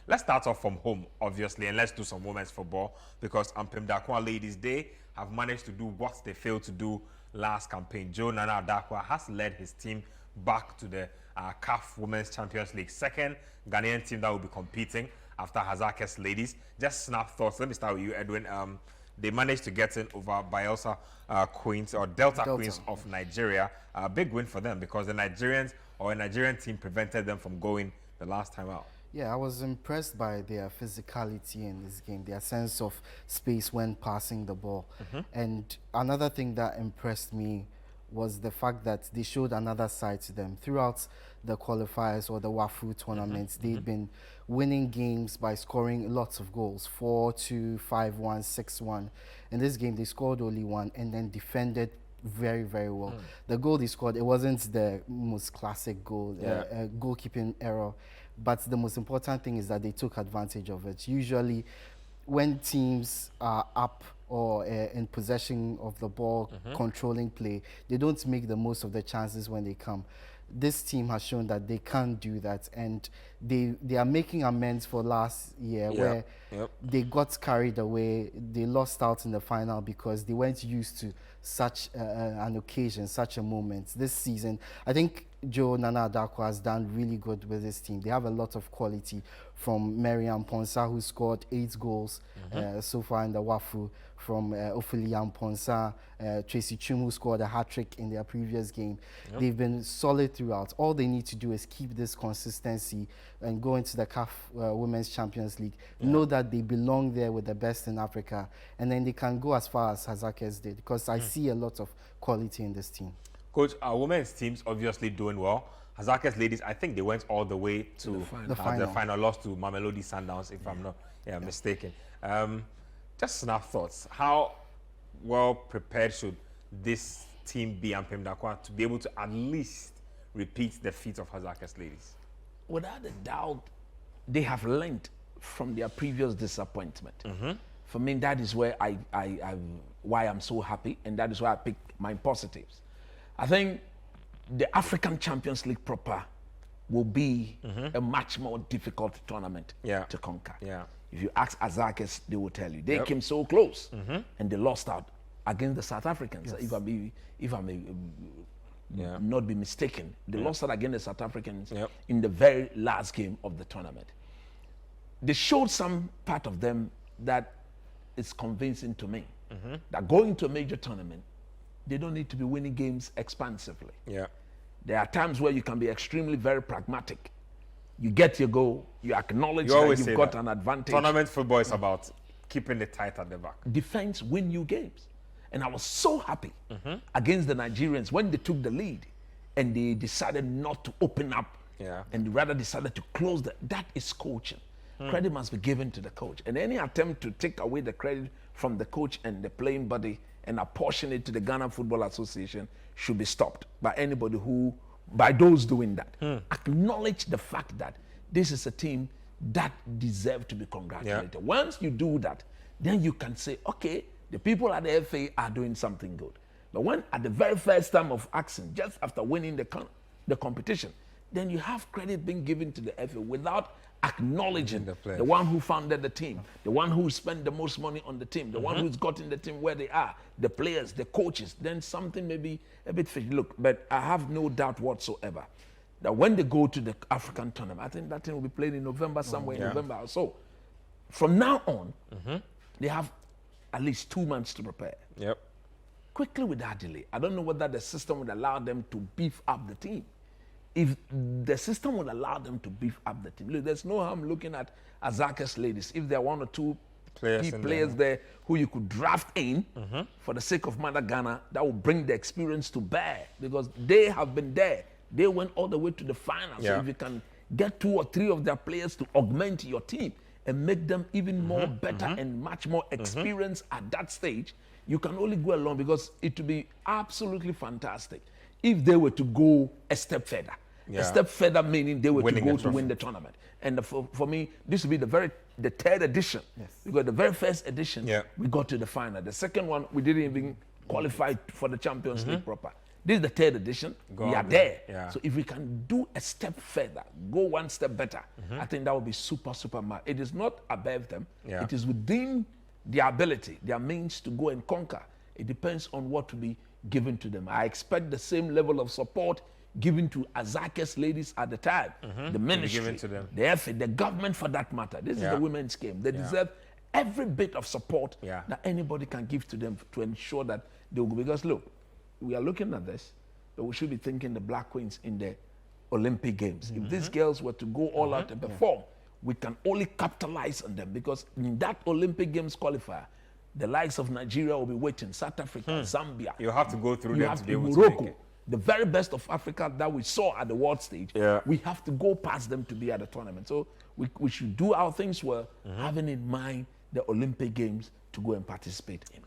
Let's start off from home, obviously, and let's do some women's football because Ampem Darkoa ladies, they have managed to do what they failed to do last campaign. Joe Nana Darkoa has led his team back to the CAF Women's Champions League, second Ghanaian team that will be competing after Hazakes ladies. Just snap thoughts. Let me start with you, Edwin. They managed to get in over Bayelsa Queens or Delta Queens of Nigeria. A big win for them because the Nigerians or a Nigerian team prevented them from going the last time out. Yeah, I was impressed by their physicality in this game, their sense of space when passing the ball. And another thing that impressed me was the fact that they showed another side to them. Throughout the qualifiers or the WAFU tournaments, they've been winning games by scoring lots of goals, 4-2, 5-1, 6-1. In this game, they scored only one and then defended very, very well. The goal they scored, it wasn't the most classic goal, goalkeeping error, but the most important thing is that they took advantage of it. Usually, when teams are up or in possession of the ball, controlling play, they don't make the most of the chances when they come. This team has shown that they can do that, and they are making amends for last year where they got carried away. They lost out in the final because they weren't used to such an occasion, such a moment. This season, I think Joe Nana Darkoa has done really good with this team. They have a lot of quality, from Mariam Ponsa, who scored 8 goals so far in the WAFU, from Opheliam Ponsa, Tracy Chum, who scored a hat-trick in their previous game. They've been solid throughout. All they need to do is keep this consistency and go into the CAF Women's Champions League. Know that they belong there with the best in Africa, and then they can go as far as Hazakes did, because I see a lot of quality in this team. Coach, our women's team's obviously doing well. Hazakes ladies, I think they went all the way to the final, lost to Mamelodi Sundowns, if I'm not mistaken. Just snap thoughts. How well prepared should this team be, Ampem Darkoa, to be able to at least repeat the feat of Hazakes ladies? Without a doubt, they have learned from their previous disappointment. For me, that is where why I'm so happy, and that is why I pick my positives. I think the African Champions League proper will be a much more difficult tournament to conquer. If you ask Hazakes, they will tell you. They came so close, and they lost out against the South Africans. If I may not be mistaken, they lost out against the South Africans in the very last game of the tournament. They showed some part of them that is convincing to me, that going to a major tournament, they don't need to be winning games expansively. There are times where you can be extremely very pragmatic. You get your goal, you acknowledge that you've got an advantage. Tournament football is about keeping it tight at the back. Defense win you games. And I was so happy against the Nigerians when they took the lead and they decided not to open up and rather decided to close that is coaching. Credit must be given to the coach. And any attempt to take away the credit from the coach and the playing body and apportion it to the Ghana Football Association should be stopped by anybody by those doing that. Acknowledge the fact that this is a team that deserves to be congratulated. Once you do that, then you can say, okay, the people at the FA are doing something good. But when at the very first time of action, just after winning the competition, then you have credit being given to the FA without acknowledging the one who founded the team, the one who spent the most money on the team, the one who's gotten the team where they are, the players, the coaches. Then something may be a bit fishy. Look, but I have no doubt whatsoever that when they go to the African tournament, I think that thing will be played in November, somewhere in November or so. From now on, they have at least 2 months to prepare. Quickly without delay. I don't know whether the system would allow them to beef up the team. If the system would allow them to beef up the team, look, there's no harm looking at Hazakes ladies. If there are 1 or 2 players there who you could draft in for the sake of Mother Ghana, that will bring the experience to bear, because they have been there. They went all the way to the final. So if you can get 2 or 3 of their players to augment your team and make them even more better and much more experienced at that stage, you can only go along, because it would be absolutely fantastic if they were to go a step further. A step further meaning they were to go to win the tournament. And for me, this will be the third edition. Because the very first edition, we got to the final. The second one, we didn't even qualify for the Champions League proper. This is the 3rd edition. We are there. there. So if we can do a step further, go one step better, I think that would be super, super mad. It is not above them. It is within their ability, their means to go and conquer. It depends on what will be given to them. I expect the same level of support given to Azake's ladies at the time, the ministry, given to them. the FA, the government for that matter. This is the women's game. They deserve every bit of support that anybody can give to them to ensure that they will go. Because look, we are looking at this, but we should be thinking the Black Queens in the Olympic Games. If these girls were to go all out and perform, we can only capitalize on them, because in that Olympic Games qualifier, the likes of Nigeria will be waiting, South Africa, Zambia. You have to go through them to be able Morocco, to make it. the very best of Africa that we saw at the world stage. We have to go past them to be at the tournament. So we should do our things well, having in mind the Olympic Games to go and participate in.